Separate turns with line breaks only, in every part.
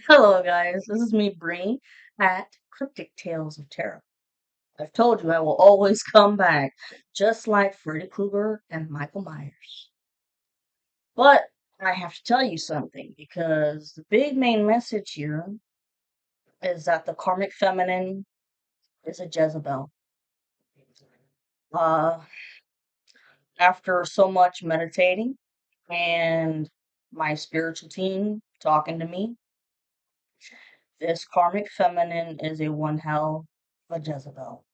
Hello, guys. This is me, Bree, at Cryptic Tales of Terror. I've told you I will always come back, just like Freddy Krueger and Michael Myers. But I have to tell you something because the big main message here is that the karmic feminine is a Jezebel. Uh, After so much meditating and my spiritual team talking to me, this karmic feminine is a one hell of a Jezebel.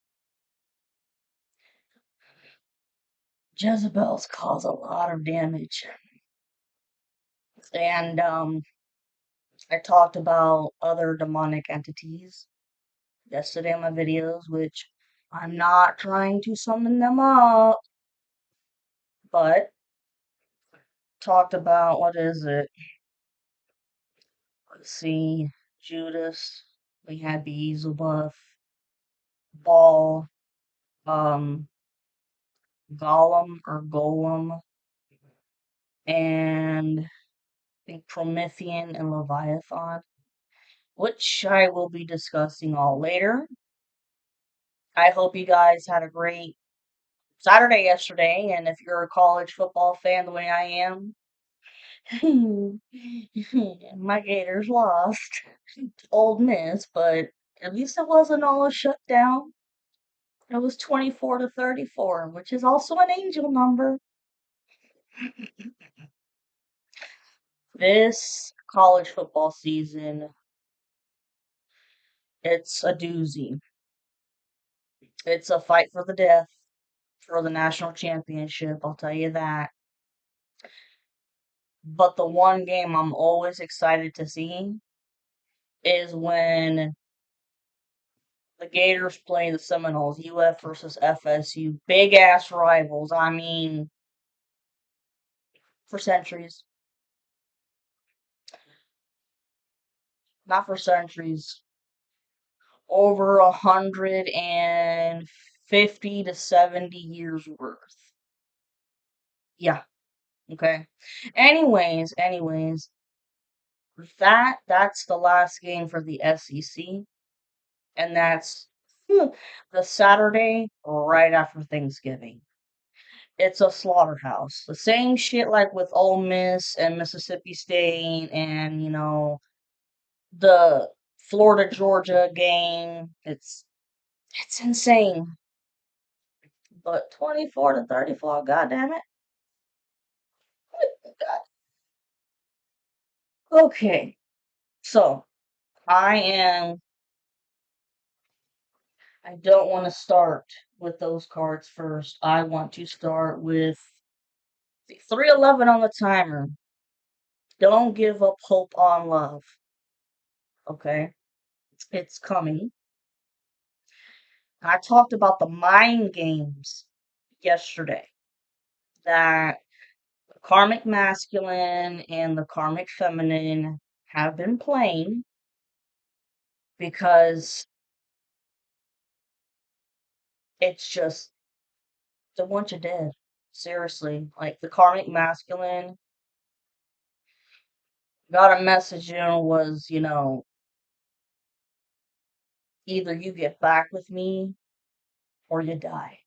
Jezebels cause a lot of damage. And I talked about other demonic entities yesterday in my videos, which I'm not trying to summon them up, but talked about what is it? Let's see, Judas, we had Beelzebub, Baal, um, Golem, and I think Promethean and Leviathan, which I will be discussing all later. I hope you guys had a great Saturday yesterday, and if you're a college football fan the way I am, my Gators lost to Old Miss, but at least it wasn't all a shutdown. It was 24-34, which is also an angel number. This college football season, it's a doozy. It's a fight for the death for the national championship, I'll tell you that. But the one game I'm always excited to see is when the Gators play the Seminoles, UF versus FSU. Big ass rivals. I mean, for centuries. Not for centuries. Over 150 to 70 years worth. Yeah, okay. Anyways, that's the last game for the SEC. And that's the Saturday right after Thanksgiving. It's a slaughterhouse. The same shit like with Ole Miss and Mississippi State and, the Florida Georgia game. It's insane. But 24-34, god damn it. Okay. So, I I don't want to start with those cards first. I want to start with the 311 on the timer. Don't give up hope on love. Okay? It's coming. I talked about the mind games yesterday that the karmic masculine and the karmic feminine have been playing because it's just they want you dead. Seriously. Like the karmic masculine got a message in was, either you get back with me or you die.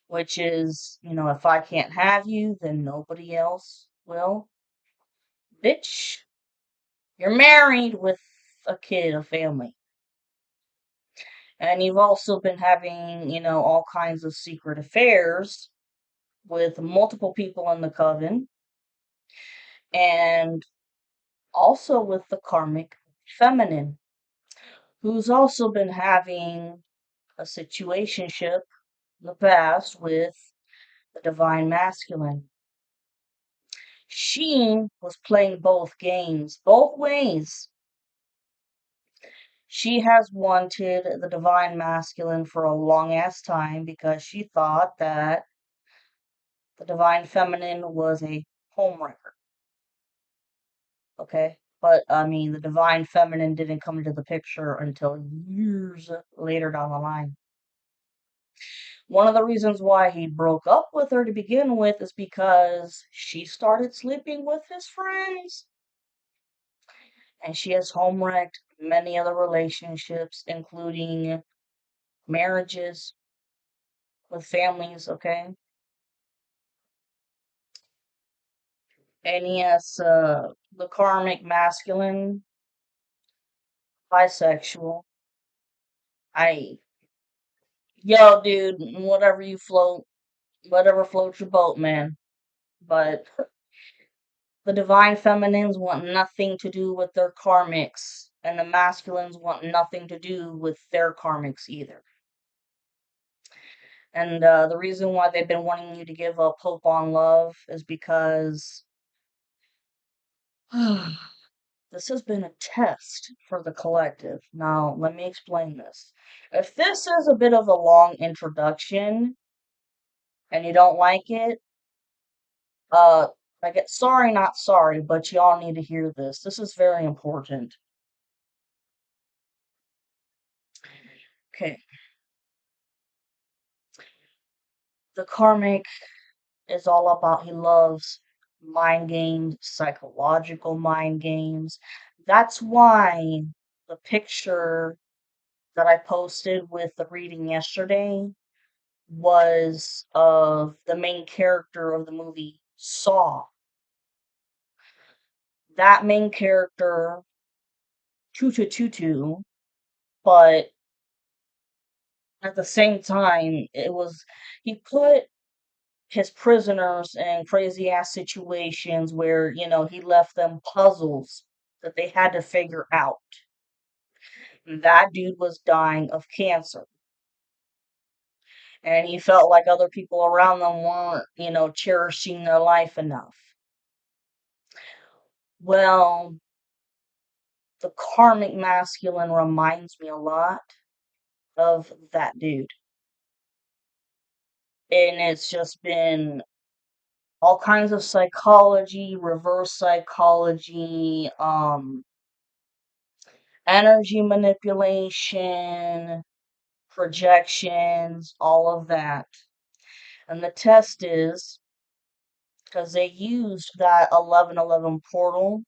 Which is, if I can't have you, then nobody else will. Bitch, you're married with a kid, a family. And you've also been having, all kinds of secret affairs with multiple people in the coven and also with the karmic feminine, who's also been having a situationship in the past with the divine masculine. She was playing both games, both ways. She has wanted the divine masculine for a long ass time because she thought that the divine feminine was a homewrecker. Okay? But I mean, the divine feminine didn't come into the picture until years later down the line. One of the reasons why he broke up with her to begin with is because she started sleeping with his friends. And she has home wrecked many other relationships, including marriages with families, okay? And yes, the karmic masculine, bisexual. I, yo, dude, whatever floats your boat, man. But the divine feminines want nothing to do with their karmics, and the masculines want nothing to do with their karmics either. And the reason why they've been wanting you to give up hope on love is because this has been a test for the collective. Now, let me explain this. If this is a bit of a long introduction and you don't like it, uh, I get sorry, not sorry, but y'all need to hear this. This is very important. Okay, the karmic is all about he loves mind games, psychological mind games. That's why the picture that I posted with the reading yesterday was of the main character of the movie Saw. That main character, Tutu Tutu, but at the same time, he put his prisoners in crazy ass situations where, he left them puzzles that they had to figure out. That dude was dying of cancer. And he felt like other people around them weren't, cherishing their life enough. Well, the karmic masculine reminds me a lot of that dude. And it's just been all kinds of psychology, reverse psychology, energy manipulation, projections, all of that. And the test is because they used that 1111 portal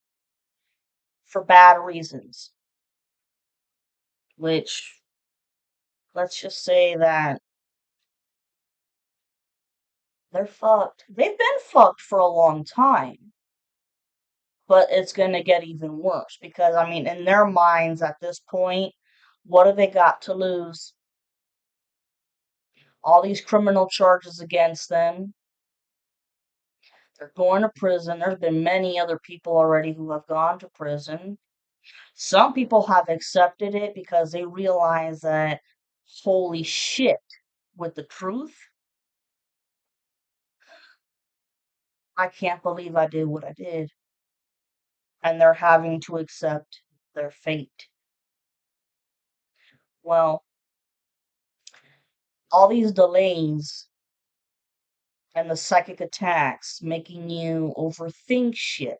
for bad reasons, which let's just say that they're fucked. They've been fucked for a long time, but it's going to get even worse because, I mean, in their minds at this point, what have they got to lose? All these criminal charges against them. They're going to prison. There's been many other people already who have gone to prison. Some people have accepted it because they realize that, holy shit, with the truth, I can't believe I did what I did. And they're having to accept their fate. Well, all these delays and the psychic attacks making you overthink shit,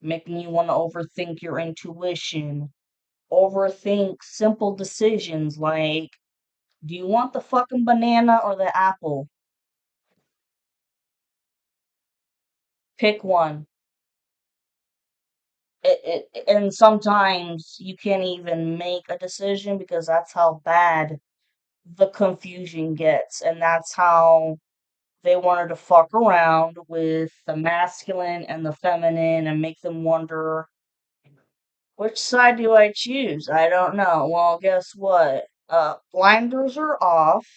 making you want to overthink your intuition, overthink simple decisions like, do you want the fucking banana or the apple? Pick one. And sometimes you can't even make a decision because that's how bad the confusion gets. And that's how they wanted to fuck around with the masculine and the feminine and make them wonder, which side do I choose? I don't know. Well, guess what? Blinders are off.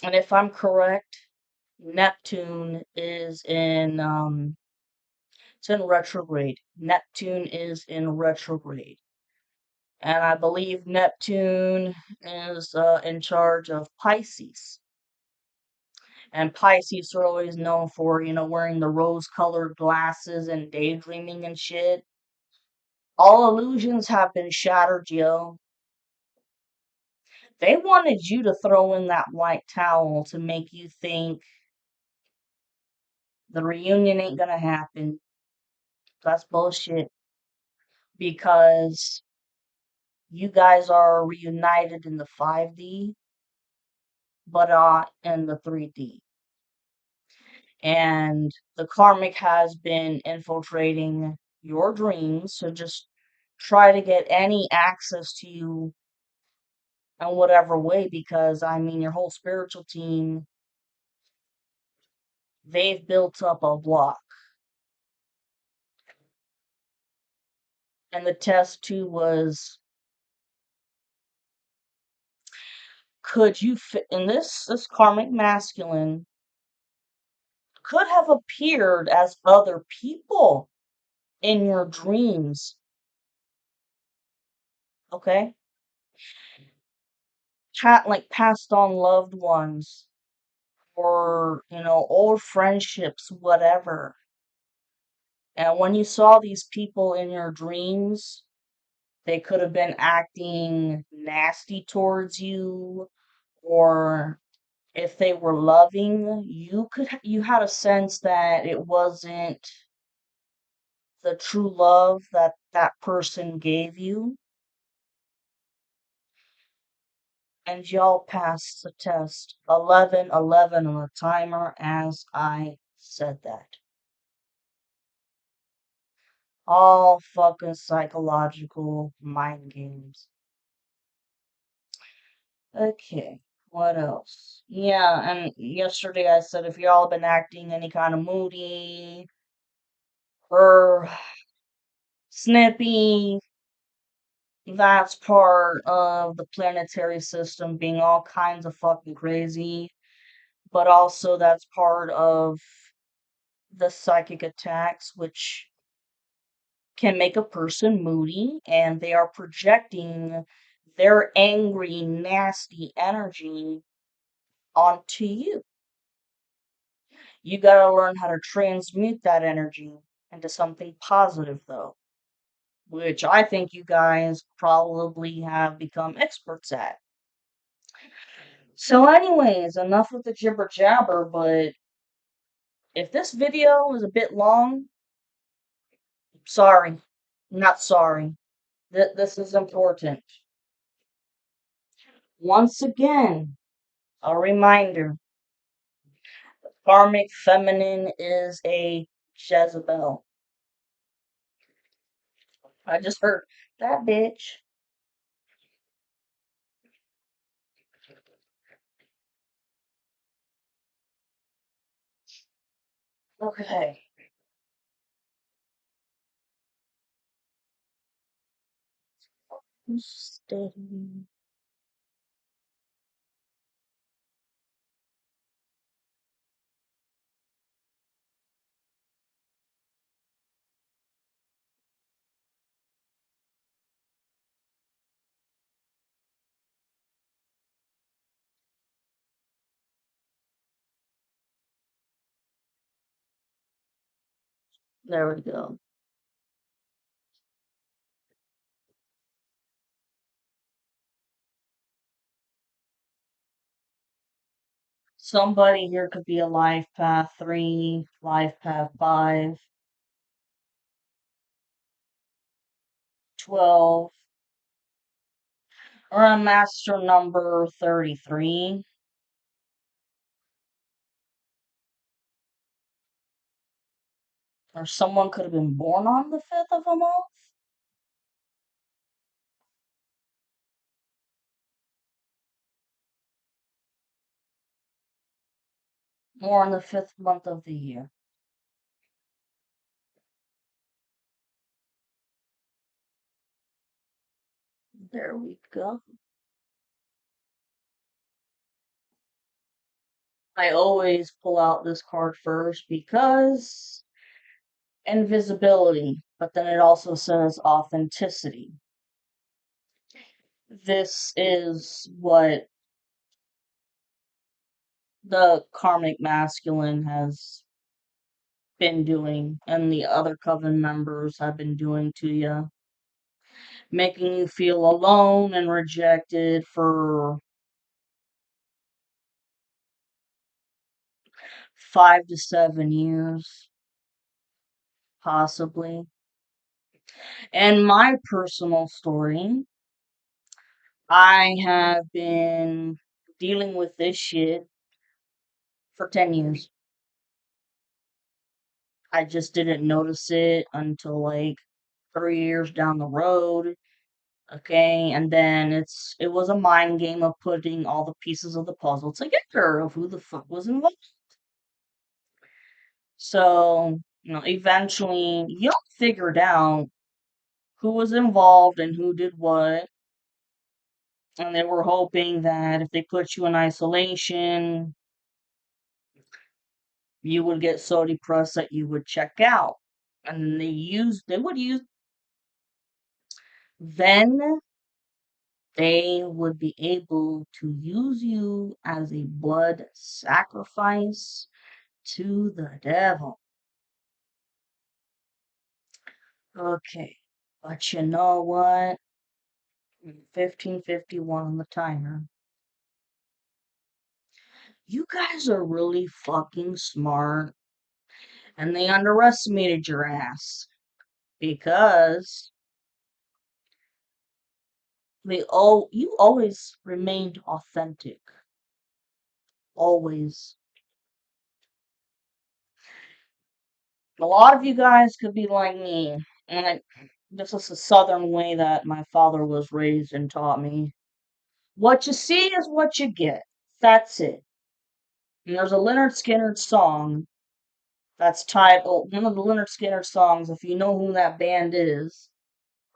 And if I'm correct, Neptune is it's in retrograde. Neptune is in retrograde. And I believe Neptune is in charge of Pisces. And Pisces are always known for, wearing the rose-colored glasses and daydreaming and shit. All illusions have been shattered, yo. They wanted you to throw in that white towel to make you think the reunion ain't gonna happen. That's bullshit. Because you guys are reunited in the 5D. but in the 3D. And the karmic has been infiltrating your dreams to just try to get any access to you in whatever way, because I mean, your whole spiritual team, they've built up a block. And the test too was, could you fit in this karmic masculine could have appeared as other people in your dreams, okay? Chat like passed on loved ones or, old friendships, whatever. And when you saw these people in your dreams, they could have been acting nasty towards you, or if they were loving, you had a sense that it wasn't the true love that that person gave you, and y'all passed the test. 11-11 on the timer as I said that. All fucking psychological mind games. Okay, what else? Yeah, and yesterday I said if y'all been acting any kind of moody or snippy, that's part of the planetary system being all kinds of fucking crazy, but also that's part of the psychic attacks, which can make a person moody, and they are projecting their angry, nasty energy onto you. You gotta learn how to transmute that energy into something positive, though, which I think you guys probably have become experts at. So, anyways, enough with the jibber jabber, but if this video is a bit long, sorry. Not sorry. This is important. Once again, a reminder, karmic feminine is a Jezebel. I just heard that bitch. Okay. Steady. There we go. Somebody here could be a life path 3, life path 5, 12, or a master number 33. Or someone could have been born on the 5th of a month. Or in the 5th month of the year. There we go. I always pull out this card first because invisibility, but then it also says authenticity. This is what the karmic masculine has been doing, and the other coven members have been doing to you, making you feel alone and rejected for 5 to 7 years, possibly. And my personal story, I have been dealing with this shit for 10 years. I just didn't notice it until like 3 years down the road. Okay, and then it was a mind game of putting all the pieces of the puzzle together of who the fuck was involved. So, eventually you'll figure it out who was involved and who did what. And they were hoping that if they put you in isolation, you would get so depressed that you would check out. And then they would be able to use you as a blood sacrifice to the devil. Okay, but you know what? 15:51 on the timer. You guys are really fucking smart, and they underestimated your ass because you always remained authentic. Always. A lot of you guys could be like me, and this is a southern way that my father was raised and taught me. What you see is what you get. That's it. And there's a Leonard Skinner song that's titled, one of the Leonard Skinner songs, if you know who that band is,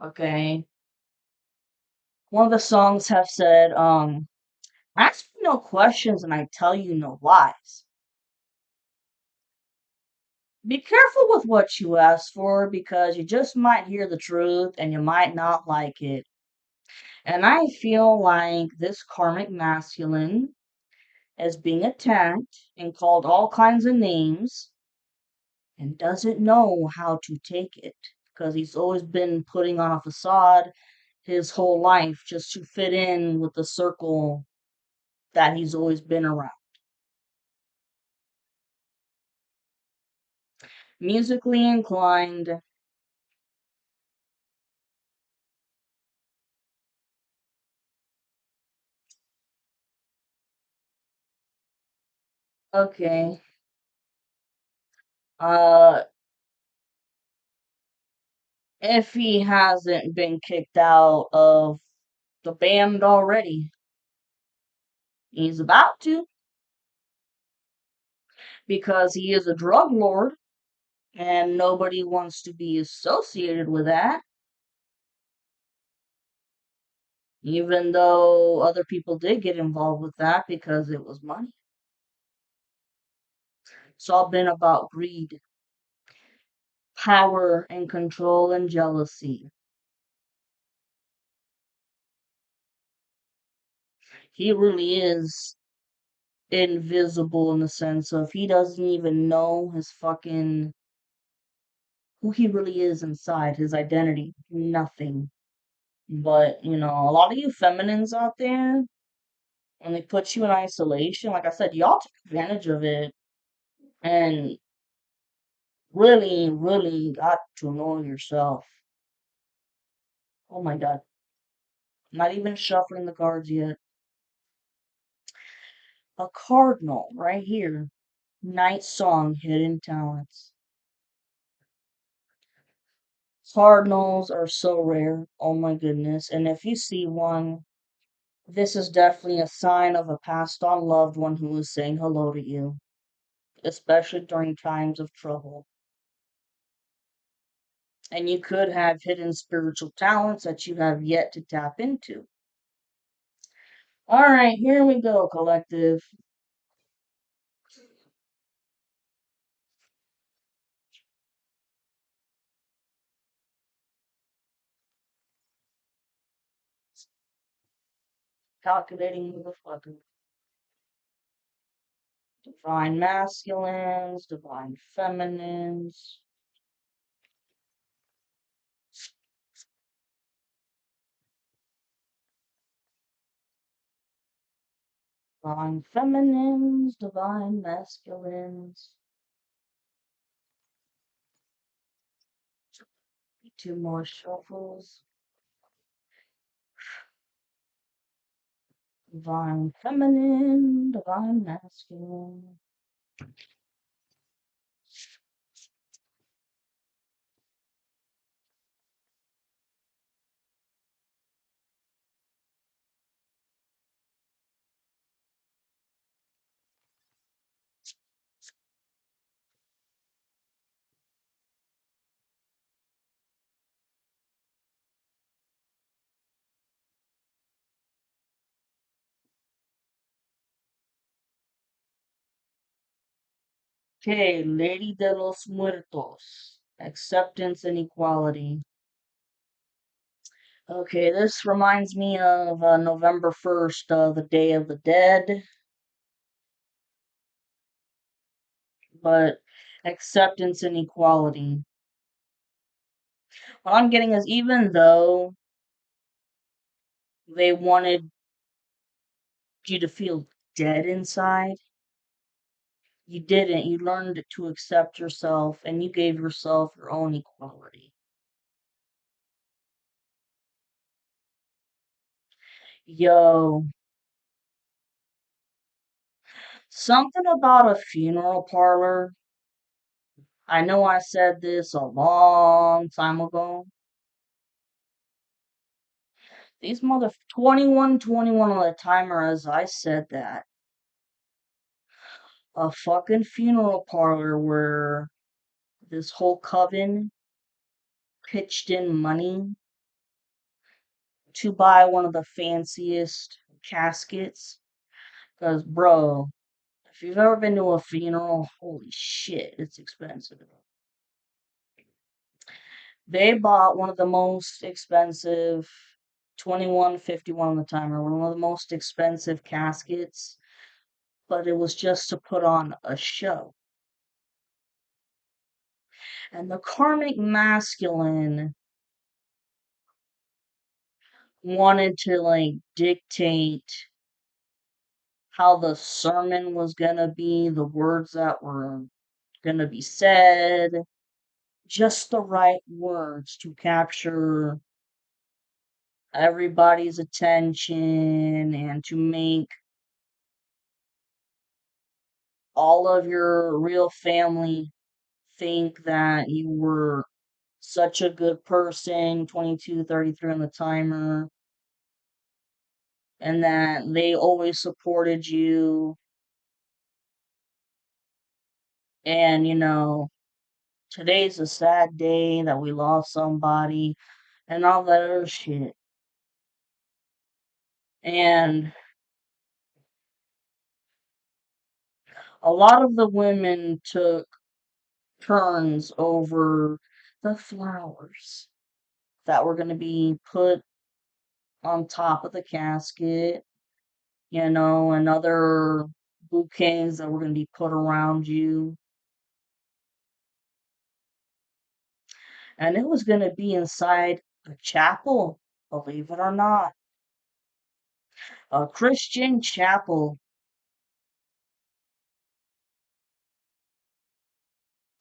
okay? One of the songs have said, ask me no questions and I tell you no lies. Be careful with what you ask for because you just might hear the truth and you might not like it. And I feel like this karmic masculine is being attacked and called all kinds of names and doesn't know how to take it because he's always been putting on a facade his whole life just to fit in with the circle that he's always been around. Musically inclined. Okay. Uh, if he hasn't been kicked out of the band already, he's about to because he is a drug lord and nobody wants to be associated with that, even though other people did get involved with that because it was money. It's all been about greed, power, and control and jealousy. He really is invisible in the sense of he doesn't even know his fucking who he really is inside, his identity. Nothing. But, a lot of you feminines out there, when they put you in isolation, like I said, y'all take advantage of it and really, really got to know yourself. Oh my god. Not even shuffling the cards yet. A cardinal right here. Night Song, Hidden Talents. Cardinals are so rare. Oh my goodness. And if you see one, this is definitely a sign of a passed on loved one who is saying hello to you, especially during times of trouble. And you could have hidden spiritual talents that you have yet to tap into. All right, here we go, collective. Calculating motherfucker. Divine masculines, divine feminines. Divine feminines, divine masculines. Two more shuffles. Divine feminine, divine masculine. Okay, Lady de los Muertos. Acceptance and equality. Okay, this reminds me of November 1st, the Day of the Dead, but acceptance and equality. What I'm getting is even though they wanted you to feel dead inside, you didn't. You learned to accept yourself and you gave yourself your own equality. Yo, something about a funeral parlor. I know I said this a long time ago. These mother 21 on the timer as I said that. A fucking funeral parlor where this whole coven pitched in money to buy one of the fanciest caskets. Because, bro, if you've ever been to a funeral, holy shit, it's expensive. They bought one of the most expensive 21.51 on the timer, one of the most expensive caskets, but it was just to put on a show. And the karmic masculine wanted to like dictate how the sermon was gonna be, the words that were gonna be said, just the right words to capture everybody's attention and to make all of your real family think that you were such a good person, 22:33 on the timer, and that they always supported you. And, today's a sad day that we lost somebody and all that other shit. And a lot of the women took turns over the flowers that were going to be put on top of the casket, and other bouquets that were going to be put around you. And it was going to be inside a chapel, believe it or not. A Christian chapel.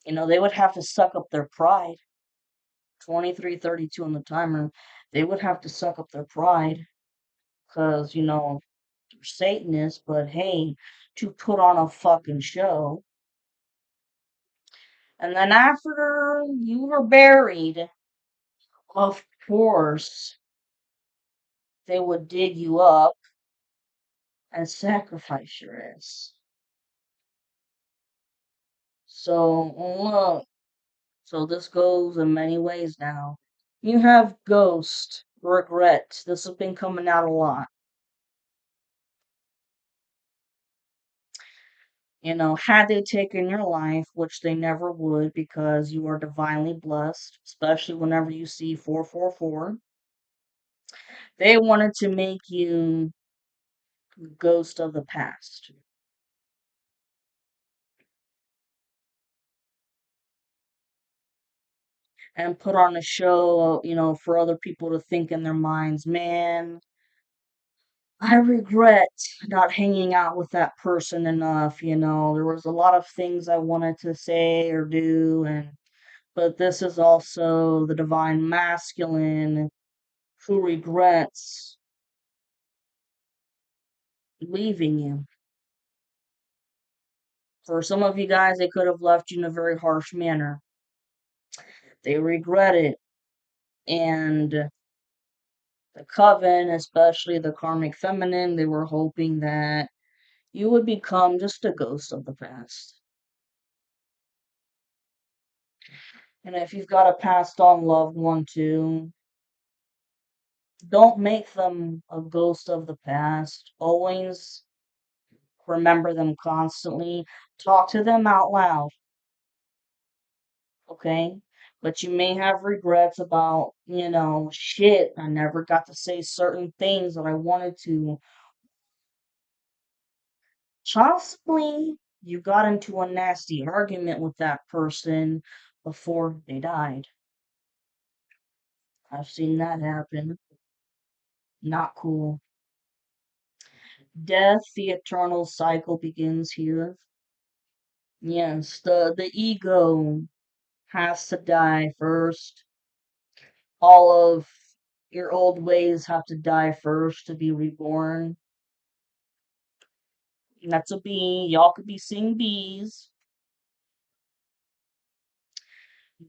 They would have to suck up their pride. 23:32 on the timer. They would have to suck up their pride because, they're Satanists, but hey, to put on a fucking show. And then after you were buried, of course, they would dig you up and sacrifice your ass. So, look, so this goes in many ways now. You have ghost, regret. This has been coming out a lot. Had they taken your life, which they never would because you are divinely blessed, especially whenever you see 444, they wanted to make you ghost of the past and put on a show, for other people to think in their minds, man, I regret not hanging out with that person enough. There was a lot of things I wanted to say or do, but this is also the divine masculine who regrets leaving you. For some of you guys, they could have left you in a very harsh manner. They regret it. And the coven, especially the karmic feminine, they were hoping that you would become just a ghost of the past. And if you've got a passed on loved one too, don't make them a ghost of the past. Always remember them constantly. Talk to them out loud, okay? But you may have regrets about, shit, I never got to say certain things that I wanted to. Possibly you got into a nasty argument with that person before they died. I've seen that happen. Not cool. Death, the eternal cycle begins here. Yes, the ego has to die first. All of your old ways have to die first to be reborn. And that's a bee. Y'all could be seeing bees.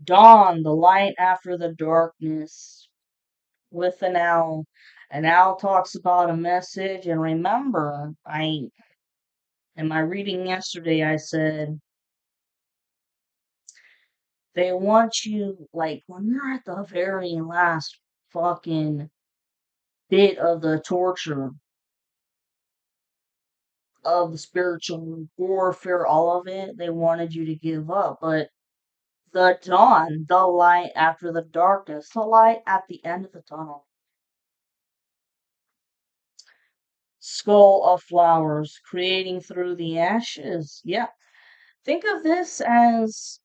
Dawn, the light after the darkness, with an owl. An owl talks about a message, and remember, in my reading yesterday, I said they want you, like, when you're at the very last fucking bit of the torture, of the spiritual warfare, all of it, they wanted you to give up. But the dawn, the light after the darkness, the light at the end of the tunnel. Skull of flowers, creating through the ashes. Yeah. Think of this as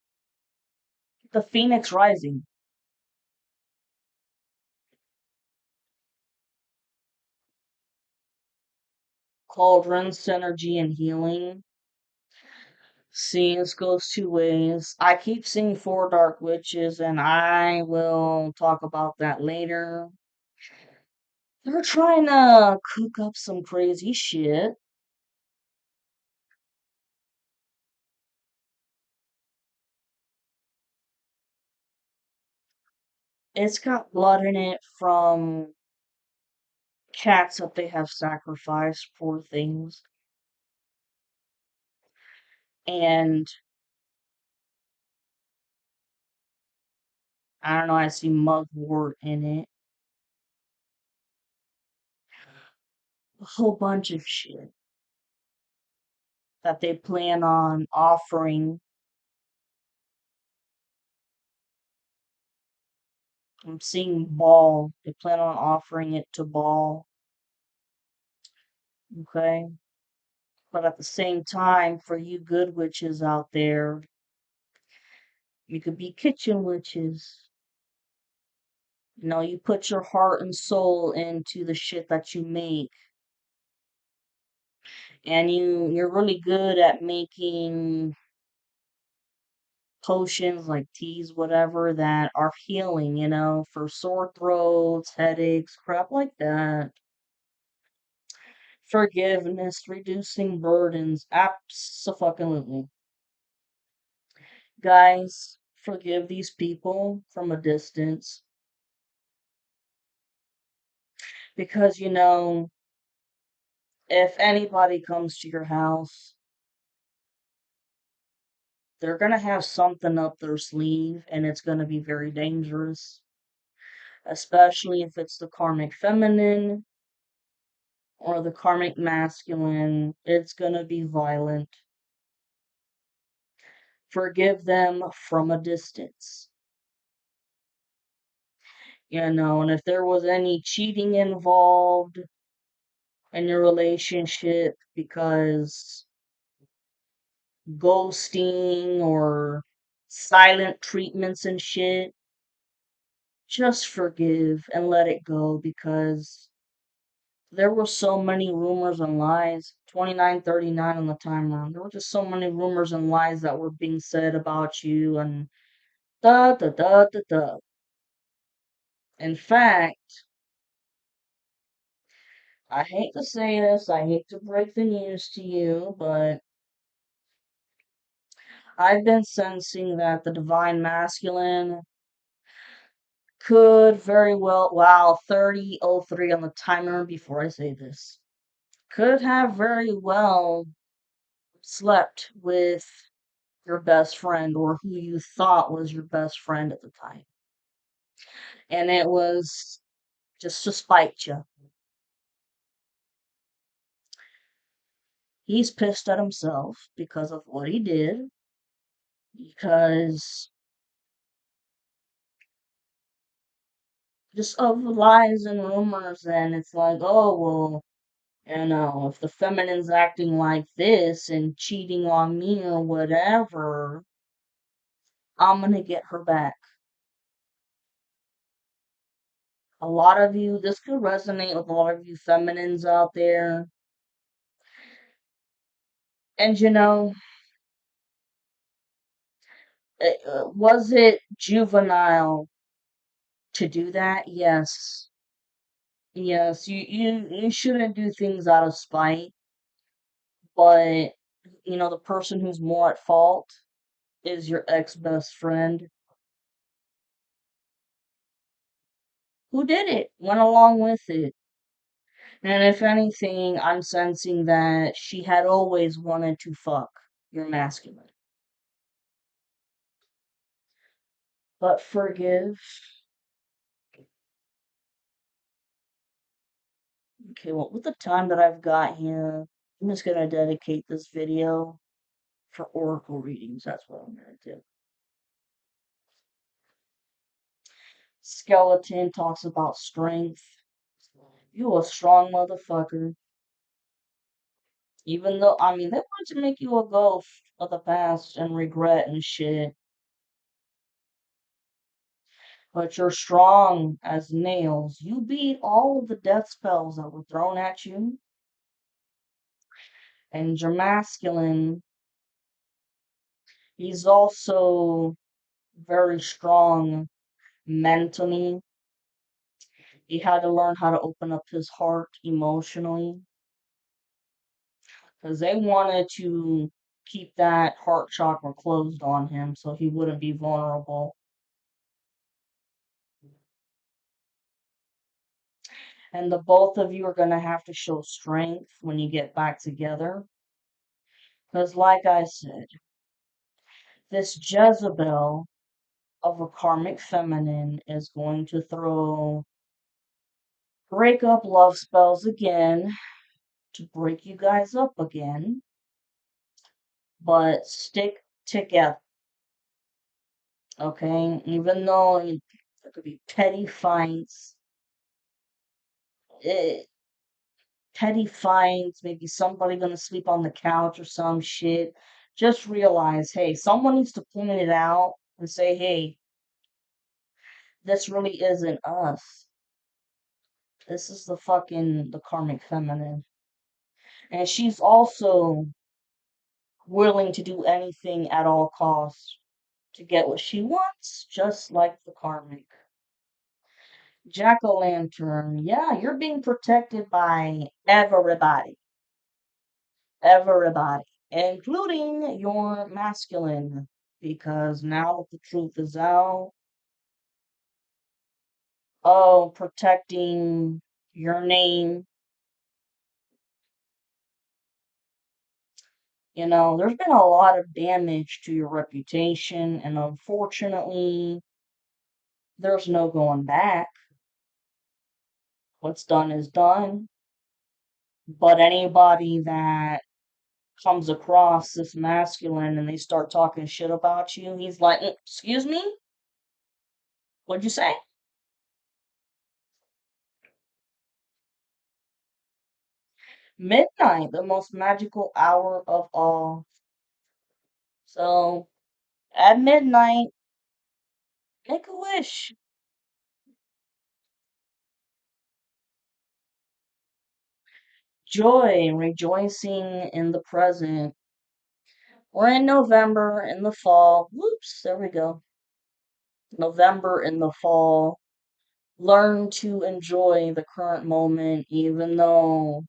the phoenix rising. Cauldron, synergy, and healing. See, this goes two ways. I keep seeing four dark witches, and I will talk about that later. They're trying to cook up some crazy shit. It's got blood in it from cats that they have sacrificed, poor things. And I don't know, I see mugwort in it. A whole bunch of shit that they plan on offering. I'm seeing Ball. They plan on offering it to Ball. Okay? But at the same time, for you good witches out there, you could be kitchen witches. You put your heart and soul into the shit that you make. And you're really good at making potions like teas, whatever, that are healing, for sore throats, headaches, crap like that. Forgiveness, reducing burdens, absolutely. Guys, forgive these people from a distance because if anybody comes to your house, they're gonna have something up their sleeve and it's gonna be very dangerous, especially if it's the karmic feminine or the karmic masculine. It's gonna be violent. Forgive them from a distance. And if there was any cheating involved in your relationship because ghosting or silent treatments and shit, just forgive and let it go because there were so many rumors and lies. 29:39 on the timer. There were just so many rumors and lies that were being said about you and da da da da da. In fact, I hate to say this, I hate to break the news to you, but I've been sensing that the divine masculine could very well, wow, 30:03 on the timer before I say this, could have very well slept with your best friend or who you thought was your best friend at the time. And it was just to spite you. He's pissed at himself because of what he did, because just of lies and rumors, and it's like, oh, well, if the feminine's acting like this and cheating on me or whatever, I'm gonna get her back. A lot of you, this could resonate with a lot of you feminines out there. And was it juvenile to do that? Yes. Yes, you shouldn't do things out of spite, but the person who's more at fault is your ex-best friend who did it, went along with it. And if anything, I'm sensing that she had always wanted to fuck your masculine. But forgive. Okay, well, with the time that I've got here, I'm just gonna dedicate this video for oracle readings. That's what I'm gonna do. Skeleton talks about strength. You a strong motherfucker. Even though, I mean, they want to make you a ghost of the past and regret and shit. But you're strong as nails. You beat all of the death spells that were thrown at you. And your masculine, he's also very strong mentally. He had to learn how to open up his heart emotionally. Because they wanted to keep that heart chakra closed on him so he wouldn't be vulnerable. And the both of you are going to have to show strength when you get back together. Because, like I said, this Jezebel of a karmic feminine is going to break up love spells again to break you guys up again. But stick together. Okay? Even though there could be petty fights, eh, maybe somebody gonna sleep on the couch or some shit. Just realize, hey, someone needs to point it out and say, hey, this really isn't us. This is the karmic feminine. And she's also willing to do anything at all costs to get what she wants, just like the karmic. Jack-o'-lantern, yeah, you're being protected by everybody. Everybody, including your masculine, because now that the truth is out, oh, protecting your name, there's been a lot of damage to your reputation, and unfortunately, there's no going back. What's done is done. But anybody that comes across this masculine and they start talking shit about you, he's like, excuse me? What'd you say? Midnight, the most magical hour of all. So, at midnight, make a wish. Joy, rejoicing in the present. We're in November, in the fall. Whoops, there we go. November in the fall. Learn to enjoy the current moment, even though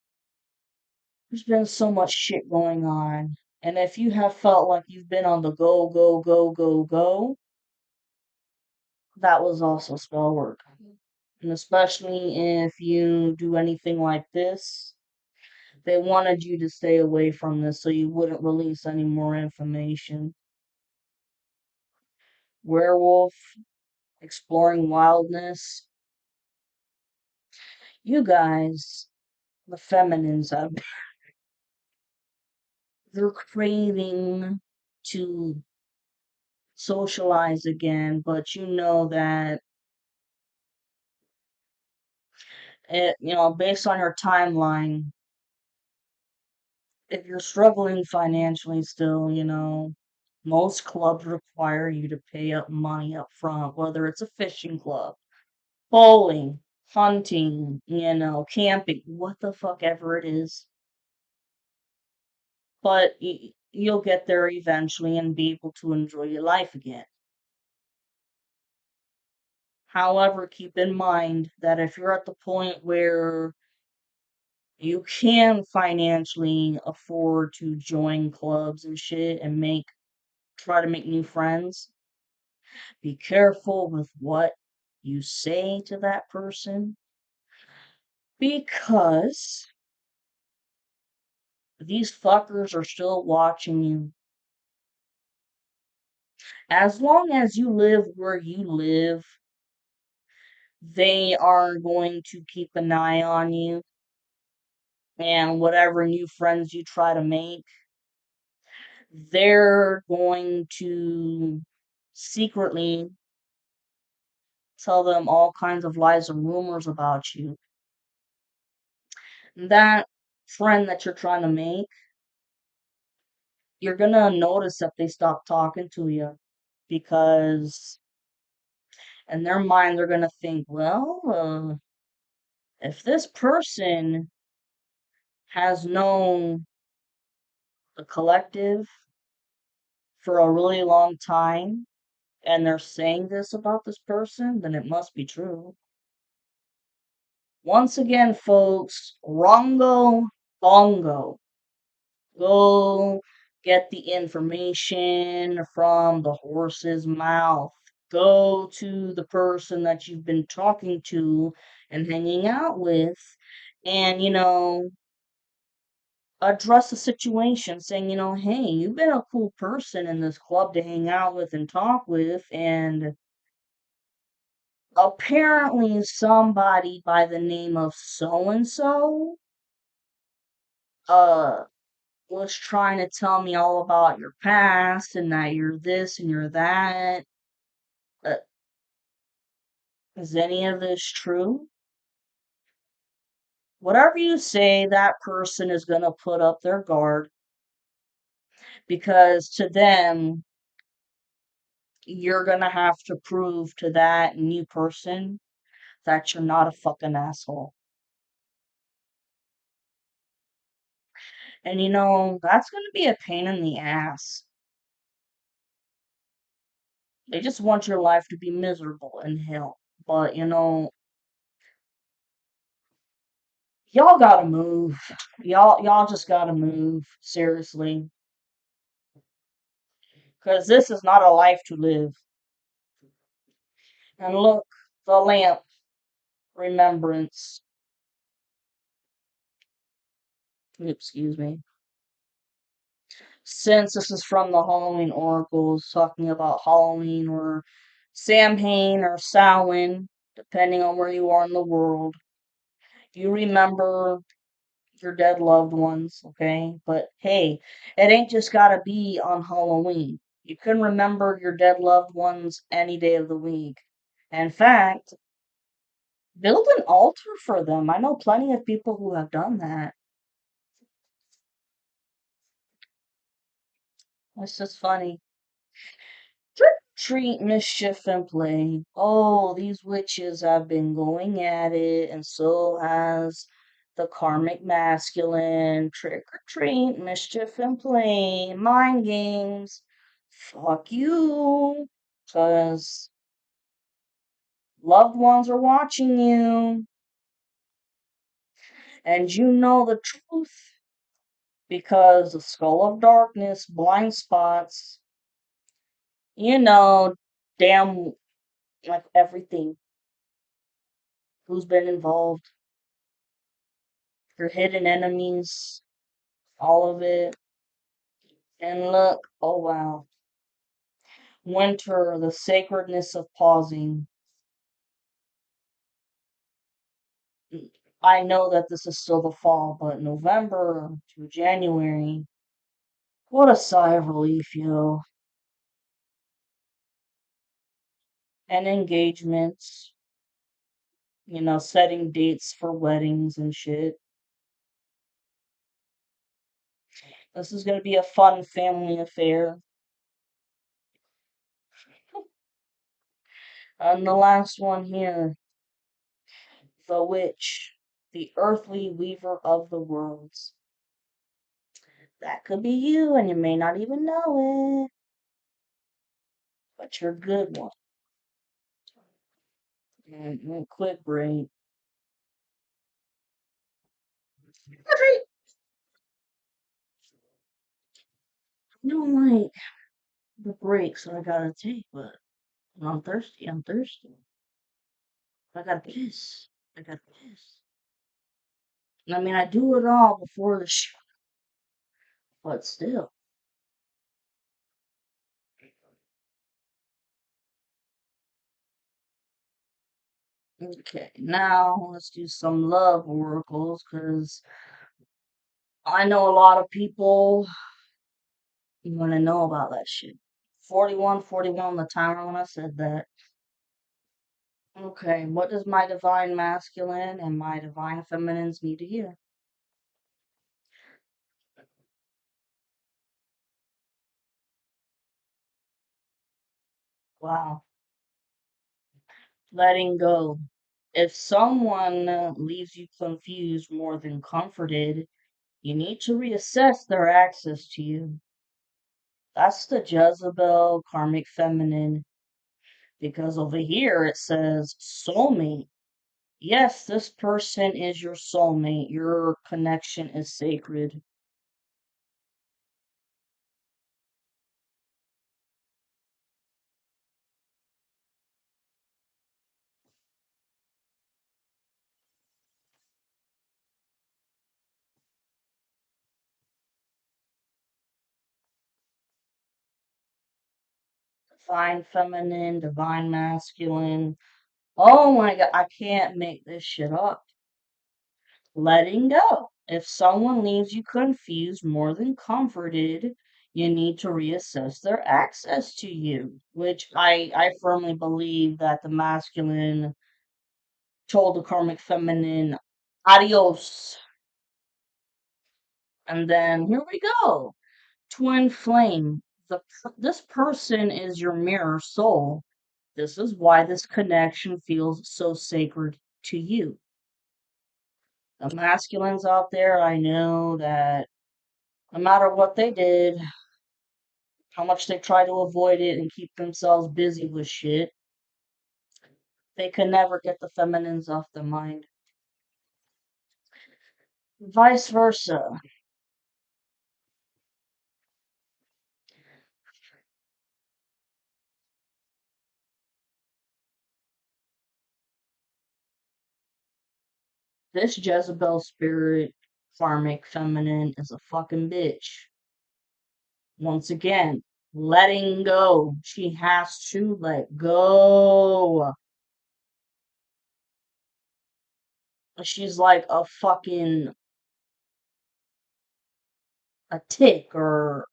there's been so much shit going on. And if you have felt like you've been on the go, go, go, go, go, that was also spell work. And especially if you do anything like this, they wanted you to stay away from this so you wouldn't release any more information. Werewolf, exploring wildness. You guys, the feminines out there, they're craving to socialize again, but you know that based on your timeline, if you're struggling financially still, most clubs require you to pay up money up front, whether it's a fishing club, bowling, hunting, camping, what the fuck ever it is. But you'll get there eventually and be able to enjoy your life again. However, keep in mind that if you're at the point where you can financially afford to join clubs and shit and try to make new friends, be careful with what you say to that person because these fuckers are still watching you. As long as you live where you live, they are going to keep an eye on you and whatever new friends you try to make, they're going to secretly tell them all kinds of lies and rumors about you. That friend that you're trying to make, you're gonna notice that they stop talking to you because in their mind they're gonna think, well, if this person has known the collective for a really long time and they're saying this about this person, then it must be true. Once again, folks, Rongo Bongo. Go get the information from the horse's mouth. Go to the person that you've been talking to and hanging out with, and, address the situation saying, hey, you've been a cool person in this club to hang out with and talk with, and apparently somebody by the name of so and so uh was trying to tell me all about your past and that you're this and you're that. Uh, is any of this true? Whatever you say, that person is going to put up their guard because to them, you're going to have to prove to that new person that you're not a fucking asshole. And that's going to be a pain in the ass. They just want your life to be miserable and hell. But y'all gotta move. Y'all just gotta move. Seriously. Because this is not a life to live. And look, the lamp, remembrance. Excuse me. Since this is from the Halloween Oracles, talking about Halloween or Samhain or Samhain, depending on where you are in the world, you remember your dead loved ones, okay? But hey, it ain't just gotta be on Halloween. You can remember your dead loved ones any day of the week. In fact, build an altar for them. I know plenty of people who have done that. It's just funny. Trick or treat, mischief, and play. Oh, these witches have been going at it, and so has the karmic masculine. Trick or treat, mischief, and play. Mind games. Fuck you. Because Loved ones are watching you, and you know the truth because the skull of darkness, blind spots, you know, damn, like everything, who's been involved, your hidden enemies, all of it. And look, oh wow, winter, the sacredness of pausing. I know that this is still the fall, but November to January, what a sigh of relief, yo. And engagements, setting dates for weddings and shit. This is going to be a fun family affair. And the last one here, the witch, the earthly weaver of the worlds. That could be you, and you may not even know it, but you're a good one. Quick break. I don't like the breaks that I gotta take, but when I'm thirsty, I'm thirsty. I gotta piss. I gotta piss. I mean, I do it all before the show, but still. Okay, now let's do some love oracles, because I know a lot of people want to know about that shit. 41, on the timer when I said that. Okay, what does my divine masculine and my divine feminines need to hear? Wow. Letting go. If someone leaves you confused more than comforted, you need to reassess their access to you. That's the Jezebel karmic feminine, because over here it says soulmate. Yes, this person is your soulmate. Your connection is sacred. Divine feminine, divine masculine. Oh my god, I can't make this shit up. Letting go. If someone leaves you confused more than comforted, you need to reassess their access to you. Which I firmly believe that the masculine told the karmic feminine, adios. And then here we go. Twin flame. This person is your mirror soul. This is why this connection feels so sacred to you. The masculines out there, I know that no matter what they did, how much they try to avoid it and keep themselves busy with shit, they can never get the feminines off their mind. Vice versa. This Jezebel Spirit karmic feminine is a fucking bitch. Once again, letting go. She has to let go. She's like a fucking a tick or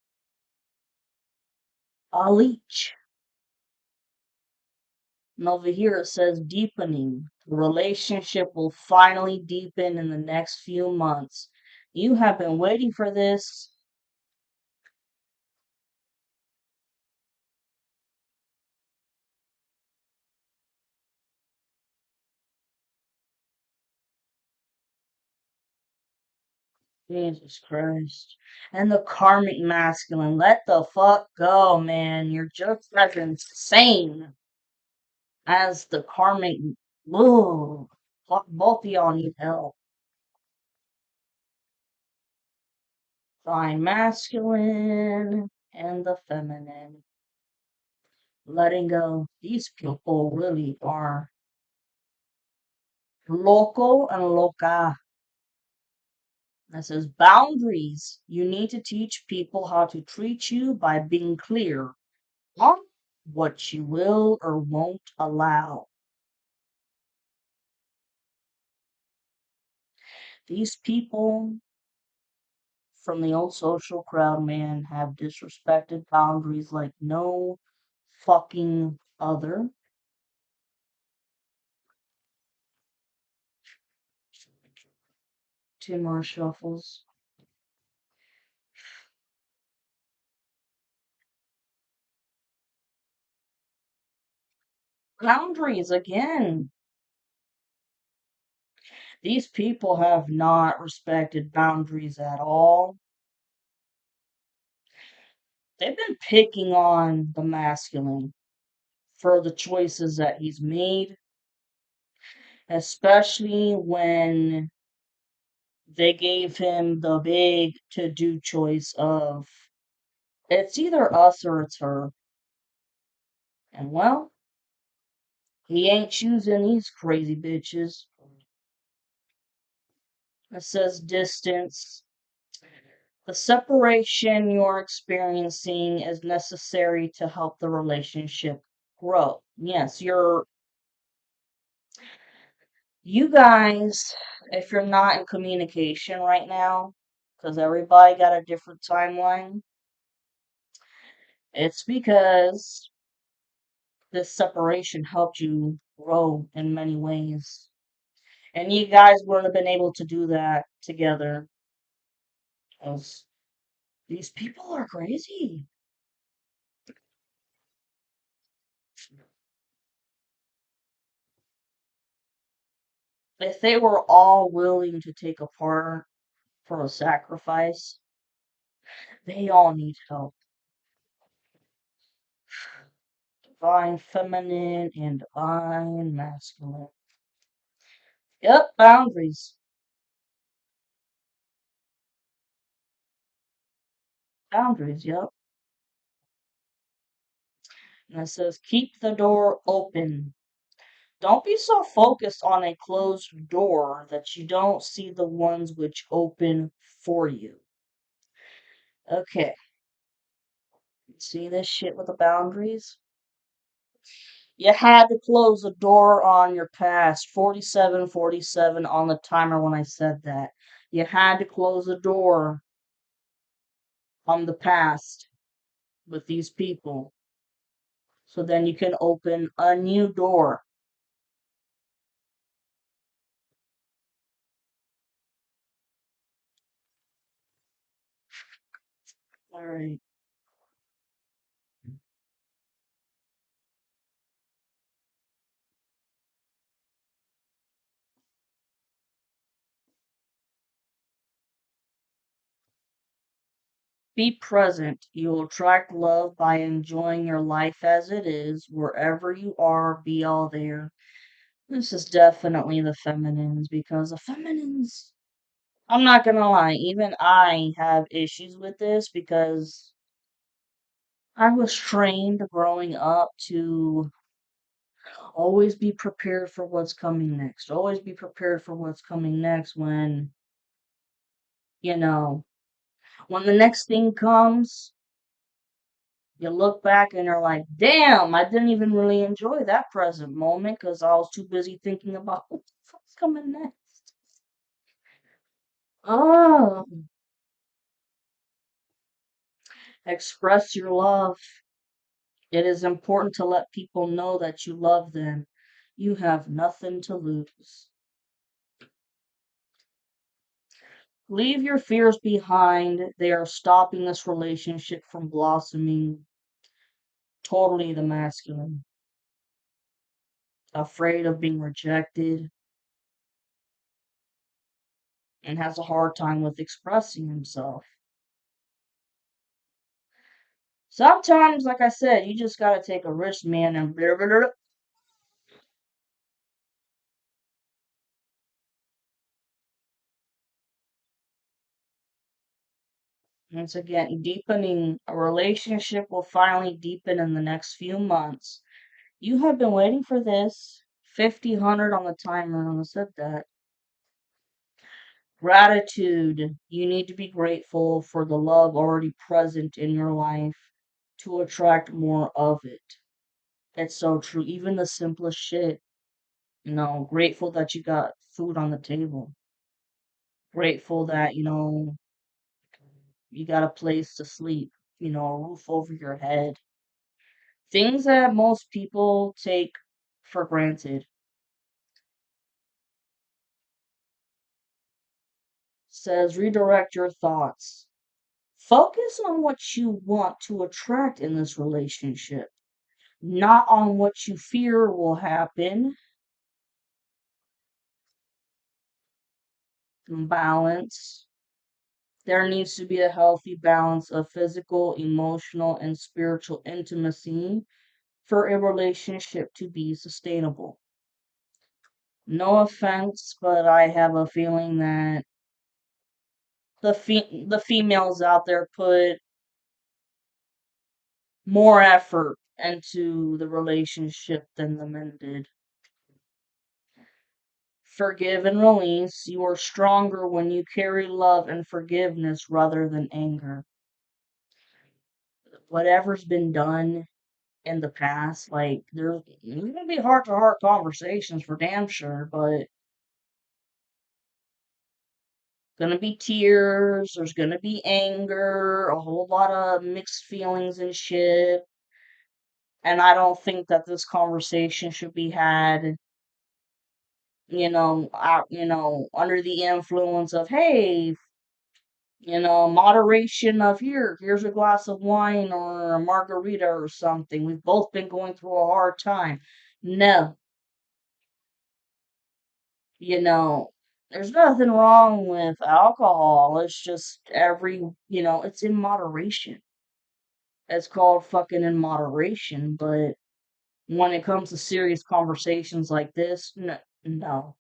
a leech. And over here it says deepening. The relationship will finally deepen in the next few months. You have been waiting for this. Jesus Christ. And the karmic masculine. Let the fuck go, man. You're just as insane as the karmic. Ugh, both of y'all need help. Divine masculine and the feminine. Letting go. These people really are loco and loca. That says boundaries. You need to teach people how to treat you by being clear on what you will or won't allow. These people from the old social crowd, man, have disrespected boundaries like no fucking other. Two more shuffles. Boundaries again. These people have not respected boundaries at all. They've been picking on the masculine for the choices that he's made, especially when they gave him the big to do choice of it's either us or it's her. And well, he ain't choosing these crazy bitches. It says distance. The separation you're experiencing is necessary to help the relationship grow. Yes, you guys, if you're not in communication right now, because everybody got a different timeline, it's because this separation helped you grow in many ways. And you guys wouldn't have been able to do that together. Because these people are crazy. If they were all willing to take a part for a sacrifice, they all need help. Divine feminine and divine masculine. Yep, boundaries. Boundaries, yep. And it says keep the door open. Don't be so focused on a closed door that you don't see the ones which open for you. Okay, see this shit with the boundaries? You had to close the door on your past. 47, 47 on the timer when I said that. You had to close the door on the past with these people. So then you can open a new door. Alright. Be present. You will attract love by enjoying your life as it is. Wherever you are, be all there. This is definitely the feminines because the feminines, I'm not gonna lie, even I have issues with this because I was trained growing up to always be prepared for what's coming next. Always be prepared for what's coming next when, you know, when the next thing comes, you look back and you're like, damn, I didn't even really enjoy that present moment because I was too busy thinking about what's coming next. Oh, express your love. It is important to let people know that you love them. You have nothing to lose. Leave your fears behind. They are stopping this relationship from blossoming. Totally the masculine. Afraid of being rejected and has a hard time with expressing himself. Sometimes, like I said, you just gotta take a risk, man, and blah, blah, blah. Once again, deepening a relationship will finally deepen in the next few months. You have been waiting for this. 50, 100 on the timer. I said that. Gratitude. You need to be grateful for the love already present in your life to attract more of it. It's so true. Even the simplest shit. Grateful that you got food on the table. Grateful that, you got a place to sleep, a roof over your head. Things that most people take for granted. Says redirect your thoughts. Focus on what you want to attract in this relationship, not on what you fear will happen. Balance. There needs to be a healthy balance of physical, emotional, and spiritual intimacy for a relationship to be sustainable. No offense, but I have a feeling that the females out there put more effort into the relationship than the men did. Forgive and release. You are stronger when you carry love and forgiveness rather than anger. Whatever's been done in the past, like there's gonna be heart to heart conversations for damn sure, but gonna be tears, there's gonna be anger, a whole lot of mixed feelings and shit. And I don't think that this conversation should be had, under the influence of, hey, moderation of here's a glass of wine or a margarita or something. We've both been going through a hard time. No, you know, there's nothing wrong with alcohol. It's just it's in moderation. It's called fucking in moderation, but when it comes to serious conversations like this, no, no.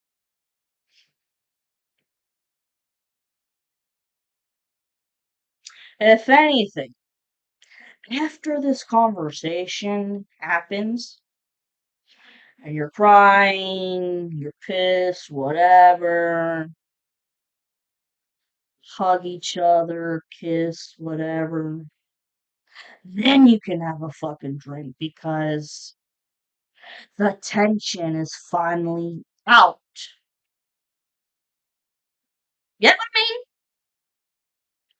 If anything, after this conversation happens, and you're crying, you're pissed, whatever, hug each other, kiss, whatever, then you can have a fucking drink because the tension is finally out. Get what I mean?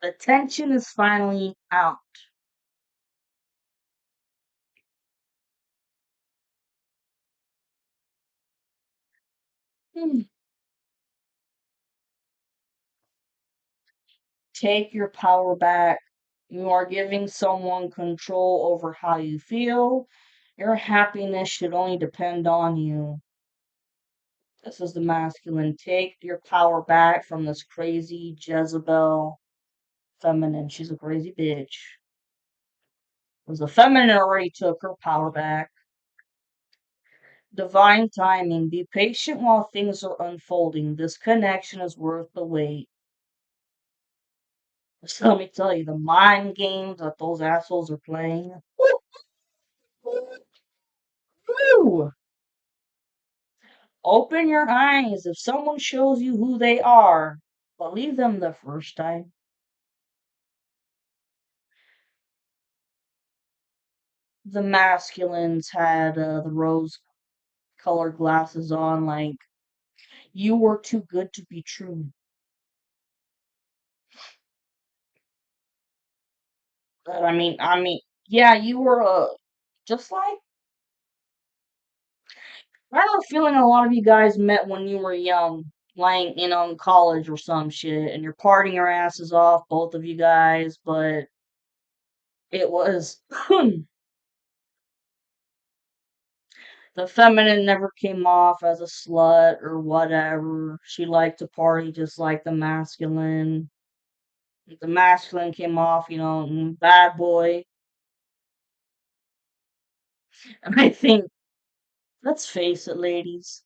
The tension is finally out. Hmm. Take your power back. You are giving someone control over how you feel. Your happiness should only depend on you. This is the masculine. Take your power back from this crazy Jezebel feminine. She's a crazy bitch. Because the feminine already took her power back. Divine timing. Be patient while things are unfolding. This connection is worth the wait. So let me tell you, the mind games that those assholes are playing. Woo! Open your eyes. If someone shows you who they are, believe them the first time. The masculines had the rose colored glasses on, like, you were too good to be true. But yeah, you were just like I have a feeling a lot of you guys met when you were young, like in college or some shit, and you're partying your asses off, both of you guys. But it was the feminine never came off as a slut or whatever. She liked to party just like the masculine. The masculine came off, bad boy. And I think, let's face it, ladies.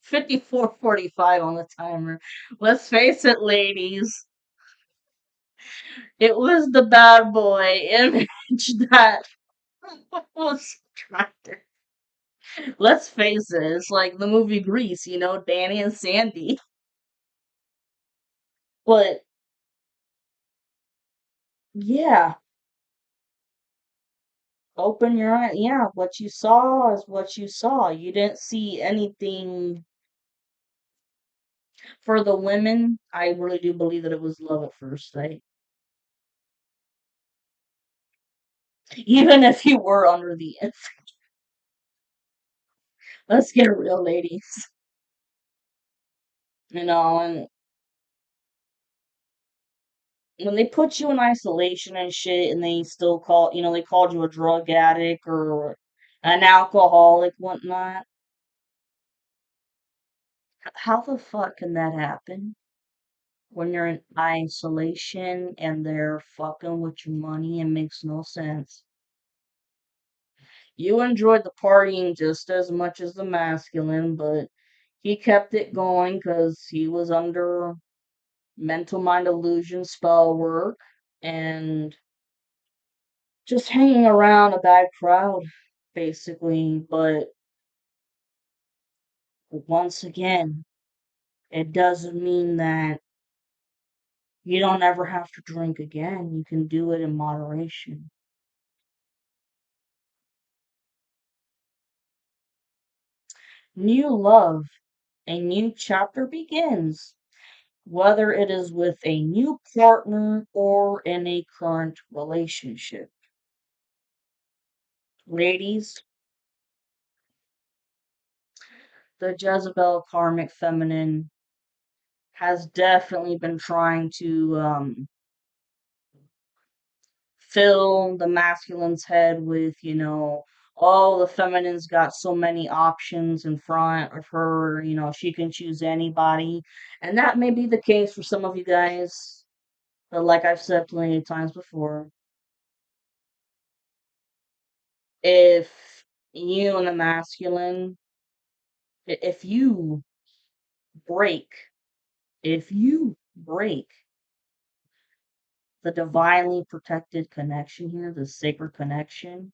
54:45 on the timer. Let's face it, ladies. It was the bad boy image that was attractive. Let's face it, it's like the movie Grease, Danny and Sandy. But yeah, open your eye. Yeah, what you saw is what you saw. You didn't see anything for the women. I really do believe that it was love at first sight. Even if you were under the influence. Let's get real, ladies. And when they put you in isolation and shit, and they still they called you a drug addict or an alcoholic, whatnot. How the fuck can that happen when you're in isolation and they're fucking with your money? It makes no sense. You enjoyed the partying just as much as the masculine, but he kept it going because he was under mental mind illusion spell work and just hanging around a bad crowd, basically. But once again, it doesn't mean that you don't ever have to drink again. You can do it in moderation. New love, a new chapter begins, whether it is with a new partner or in a current relationship. Ladies, the Jezebel karmic feminine has definitely been trying to fill the masculine's head with, oh, the feminine's got so many options in front of her, she can choose anybody. And that may be the case for some of you guys. But like I've said plenty of times before, if you and the masculine, if break, if you break the divinely protected connection here, the sacred connection,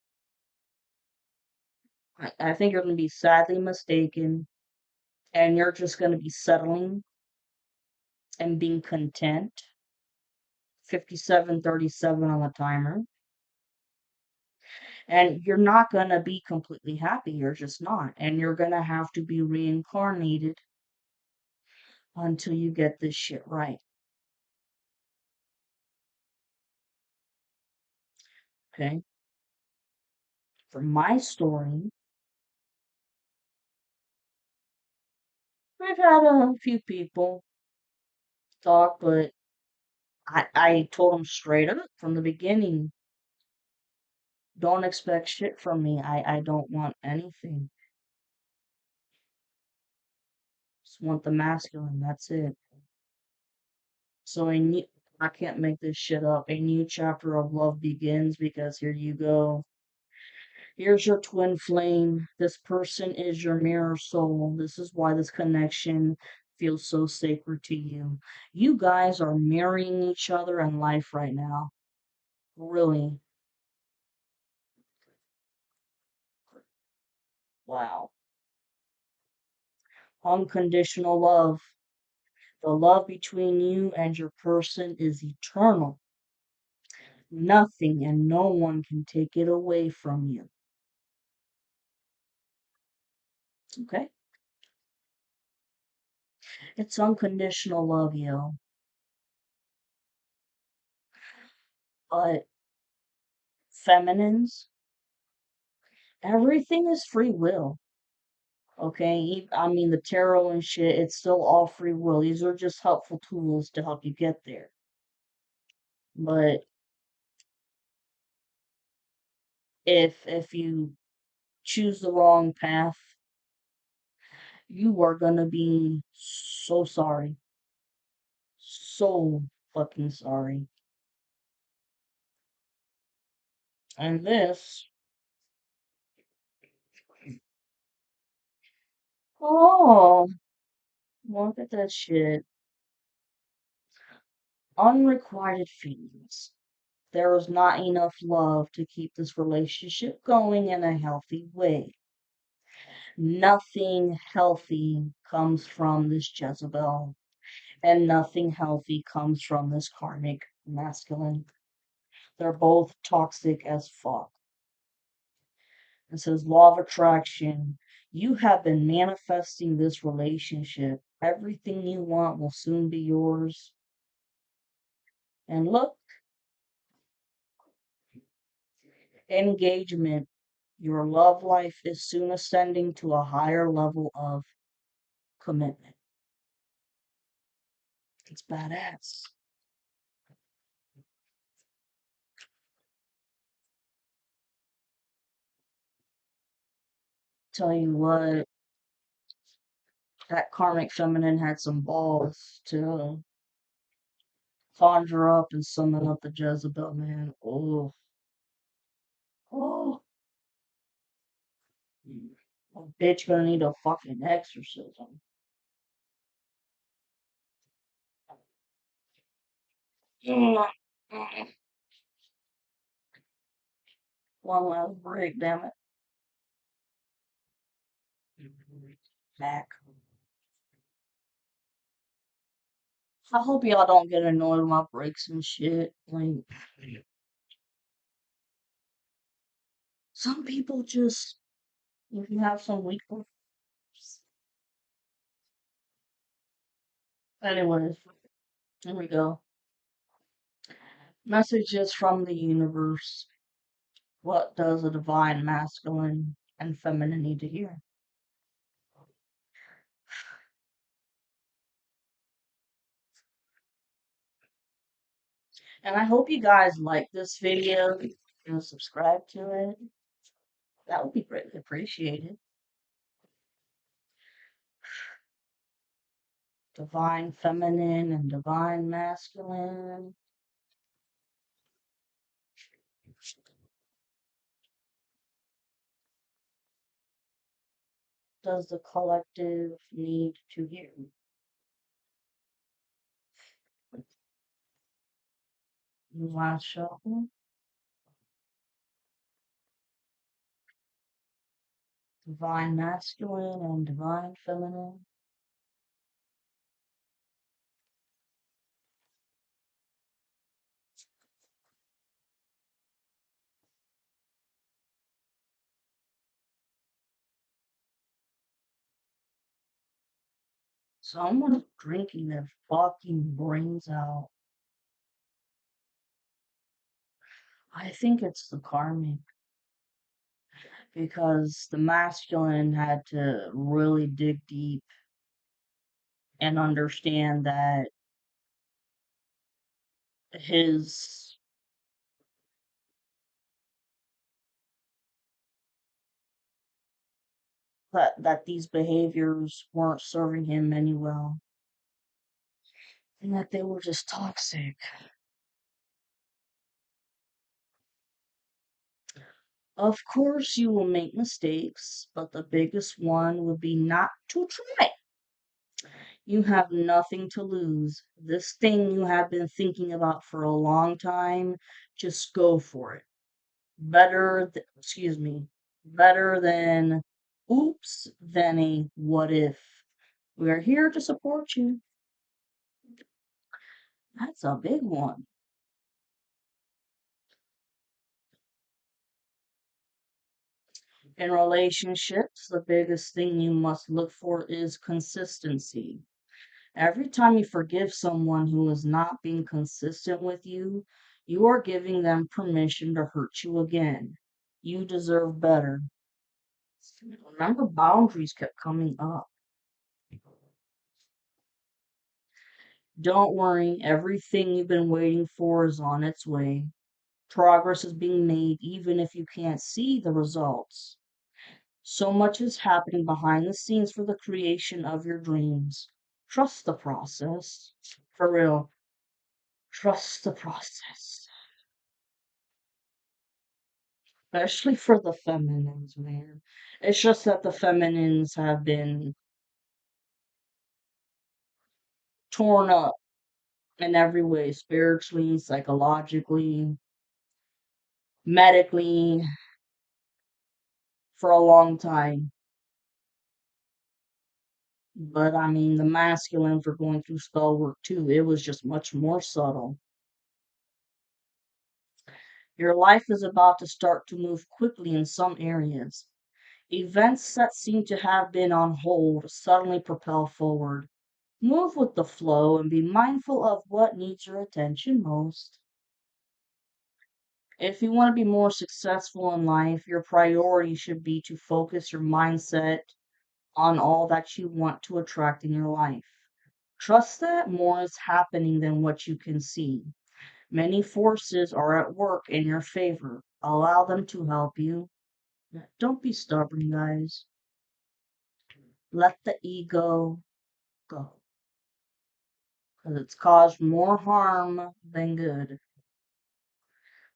I think you're going to be sadly mistaken and you're just going to be settling and being content. 57:37 on the timer. And you're not going to be completely happy. You're just not. And you're going to have to be reincarnated until you get this shit right. Okay? For my story, I've had a few people talk, but I told them straight up from the beginning, don't expect shit from me. I don't want anything. Just want the masculine. That's it. So I can't make this shit up. A new chapter of love begins because here you go. Here's your twin flame. This person is your mirror soul. This is why this connection feels so sacred to you. You guys are marrying each other in life right now. Really. Wow. Unconditional love. The love between you and your person is eternal. Nothing and no one can take it away from you. Okay? It's unconditional love, yo. But feminines, everything is free will. Okay? I mean, the tarot and shit, it's still all free will. These are just helpful tools to help you get there. But if you choose the wrong path, you are gonna be so sorry. So fucking sorry. And this, oh, look at that shit. Unrequited feelings. There is not enough love to keep this relationship going in a healthy way. Nothing healthy comes from this Jezebel, and nothing healthy comes from this karmic masculine. They're both toxic as fuck. It says law of attraction. You have been manifesting this relationship. Everything you want will soon be yours. And look, engagement. Your love life is soon ascending to a higher level of commitment. It's badass. Tell you what, that karmic feminine had some balls to conjure up and summon up the Jezebel, man. Oh, oh, a bitch gonna need a fucking exorcism. Mm, mm. One last break, damn it. Back. I hope y'all don't get annoyed with my breaks and shit. Like, some people just, if you have some weak points. Anyways, here we go. Messages from the universe. What does a divine masculine and feminine need to hear? And I hope you guys like this video and subscribe to it. That would be greatly appreciated. Divine feminine and divine masculine. Does the collective need to hear? Last shuffle. Divine masculine and divine feminine. Someone's drinking their fucking brains out. I think it's the karmic because the masculine had to really dig deep and understand that his that these behaviors weren't serving him any well and that they were just toxic. Of course you will make mistakes, but the biggest one would be not to try. You have nothing to lose. This thing you have been thinking about for a long time, just go for it. Excuse me, better than oops than a what if. We are here to support you. That's a big one. In relationships, the biggest thing you must look for is consistency. Every time you forgive someone who is not being consistent with you, you are giving them permission to hurt you again. You deserve better. Remember, boundaries kept coming up. Don't worry, everything you've been waiting for is on its way. Progress is being made even if you can't see the results. So much is happening behind the scenes for the creation of your dreams. Trust the process. For real, trust the process. Especially for the feminines, man. It's just that the feminines have been torn up in every way, spiritually, psychologically, medically, for a long time. But I mean, the masculines were going through spell work too. It was just much more subtle. Your life is about to start to move quickly in some areas. Events that seem to have been on hold suddenly propel forward. Move with the flow and be mindful of what needs your attention most. If you want to be more successful in life, your priority should be to focus your mindset on all that you want to attract in your life. Trust that more is happening than what you can see. Many forces are at work in your favor. Allow them to help you. Don't be stubborn, guys. Let the ego go, because it's caused more harm than good.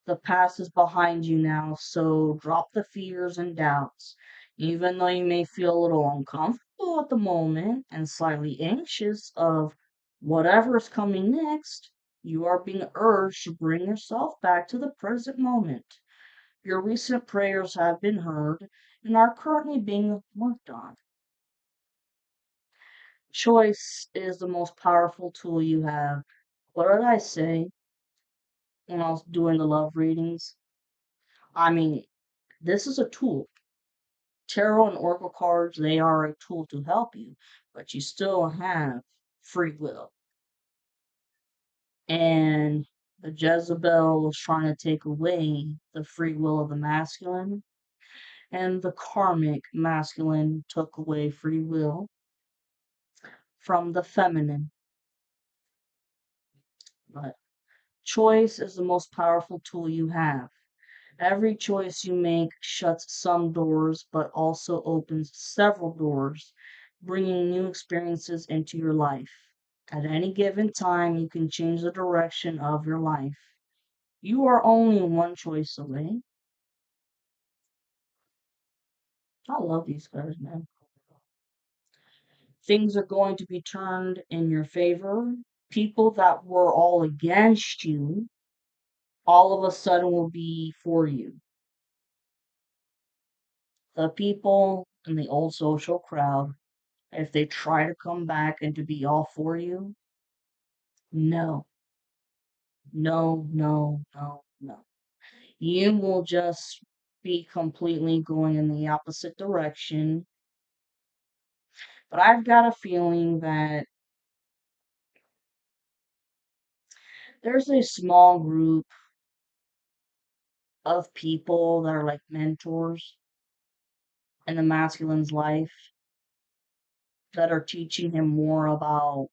The past is behind you now, so drop the fears and doubts. Even though you may feel a little uncomfortable at the moment and slightly anxious of whatever is coming next, you are being urged to bring yourself back to the present moment. Your recent prayers have been heard and are currently being worked on. Choice is the most powerful tool you have. What did I say when I was doing the love readings? I mean, this is a tool. Tarot and oracle cards, they are a tool to help you, but you still have free will. And the Jezebel was trying to take away the free will of the masculine, and the karmic masculine took away free will from the feminine. But choice is the most powerful tool you have. Every choice you make shuts some doors, but also opens several doors, bringing new experiences into your life. At any given time, you can change the direction of your life. You are only one choice away. I love these guys, man. Things are going to be turned in your favor. People that were all against you, all of a sudden will be for you. The people in the old social crowd, if they try to come back and to be all for you, no, no, no, no, no. You will just be completely going in the opposite direction. But I've got a feeling that there's a small group of people that are like mentors in the masculine's life that are teaching him more about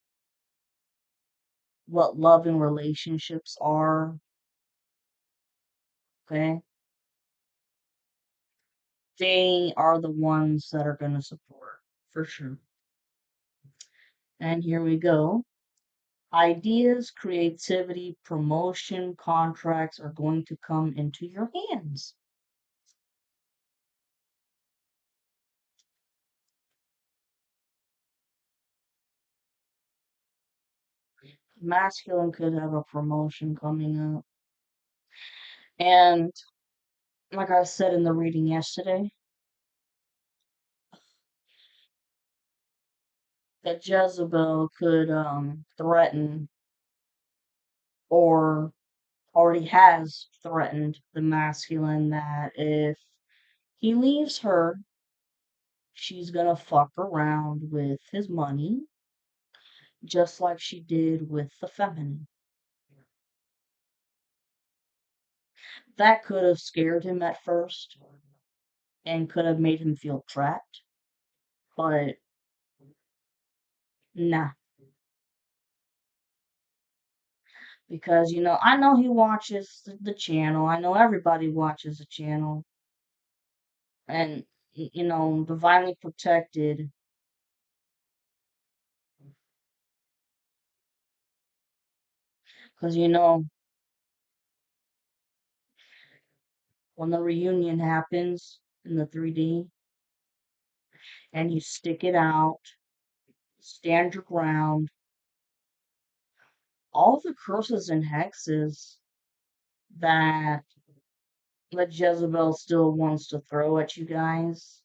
what love and relationships are. Okay. They are the ones that are going to support for sure. And here we go. Ideas, creativity, promotion, contracts are going to come into your hands. Masculine could have a promotion coming up. And like I said in the reading yesterday, that Jezebel could threaten or already has threatened the masculine that if he leaves her, she's gonna fuck around with his money, just like she did with the feminine. That could have scared him at first and could have made him feel trapped, but nah, because I know he watches the channel. I know everybody watches the channel, and divinely protected. Because when the reunion happens in the 3D and you stick it out, stand your ground, all the curses and hexes that Jezebel still wants to throw at you guys,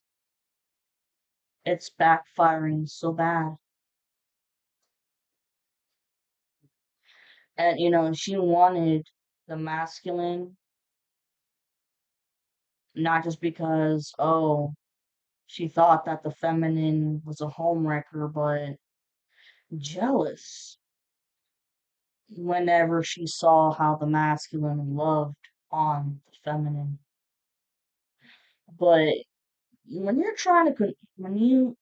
it's backfiring so bad. And, she wanted the masculine, not just because, oh, she thought that the feminine was a homewrecker, but jealous whenever she saw how the masculine loved on the feminine. But when you're trying to, when you,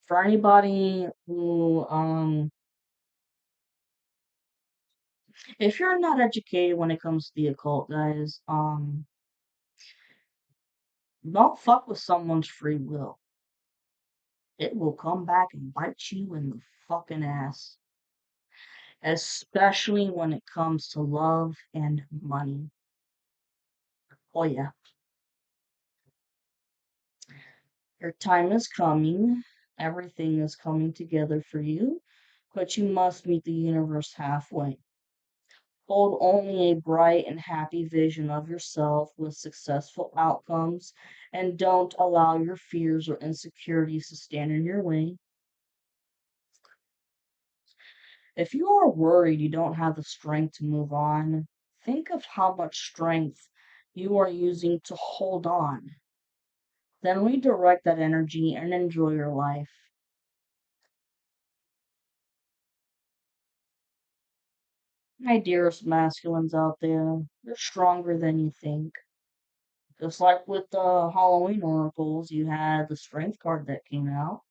for anybody who, if you're not educated when it comes to the occult, guys, don't fuck with someone's free will. It will come back and bite you in the fucking ass. Especially when it comes to love and money. Oh yeah. Your time is coming. Everything is coming together for you, but you must meet the universe halfway. Hold only a bright and happy vision of yourself with successful outcomes, and don't allow your fears or insecurities to stand in your way. If you are worried you don't have the strength to move on, think of how much strength you are using to hold on. Then redirect that energy and enjoy your life. My dearest masculines out there, you're stronger than you think. Just like with the Halloween oracles, you had the strength card that came out.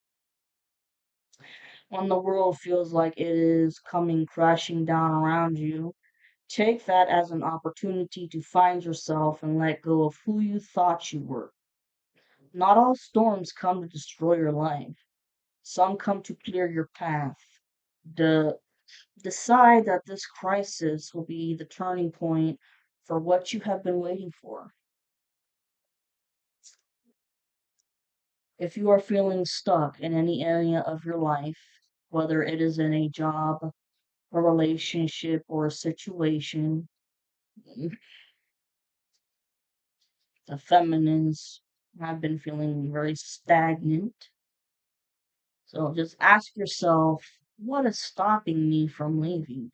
When the world feels like it is coming crashing down around you, take that as an opportunity to find yourself and let go of who you thought you were. Not all storms come to destroy your life. Some come to clear your path. De- Decide that this crisis will be the turning point for what you have been waiting for. If you are feeling stuck in any area of your life, whether it is in a job, a relationship, or a situation, the feminines have been feeling very stagnant. So just ask yourself, what is stopping me from leaving?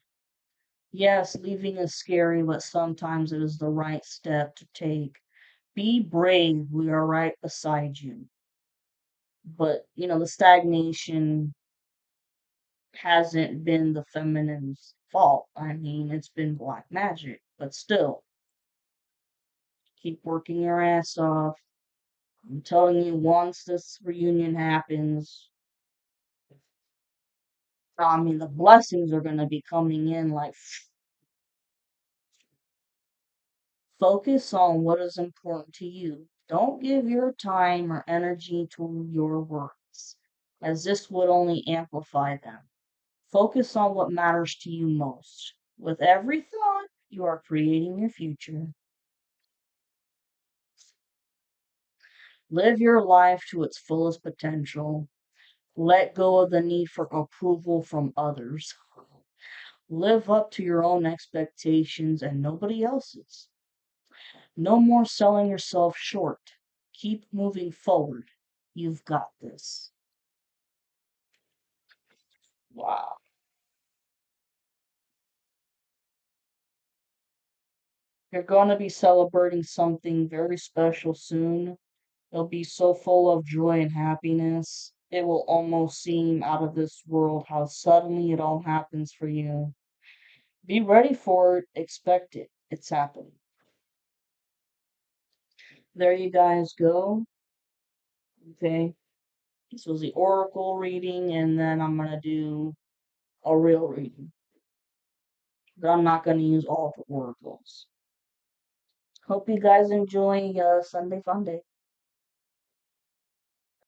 Yes, leaving is scary, but sometimes it is the right step to take. Be brave, we are right beside you. But, the stagnation hasn't been the feminine's fault. I mean, it's been black magic, but still, keep working your ass off. I'm telling you, once this reunion happens, I mean, the blessings are going to be coming in like focus on what is important to you. Don't give your time or energy to your words, as this would only amplify them. Focus on what matters to you most. With every thought, you are creating your future. Live your life to its fullest potential. Let go of the need for approval from others. Live up to your own expectations and nobody else's. No more selling yourself short. Keep moving forward. You've got this. Wow. You're going to be celebrating something very special soon. It'll be so full of joy and happiness. It will almost seem out of this world how suddenly it all happens for you. Be ready for it. Expect it. It's happening. There you guys go. Okay. This was the oracle reading, and then I'm going to do a real reading. But I'm not going to use all the oracles. Hope you guys enjoy Sunday Fun Day.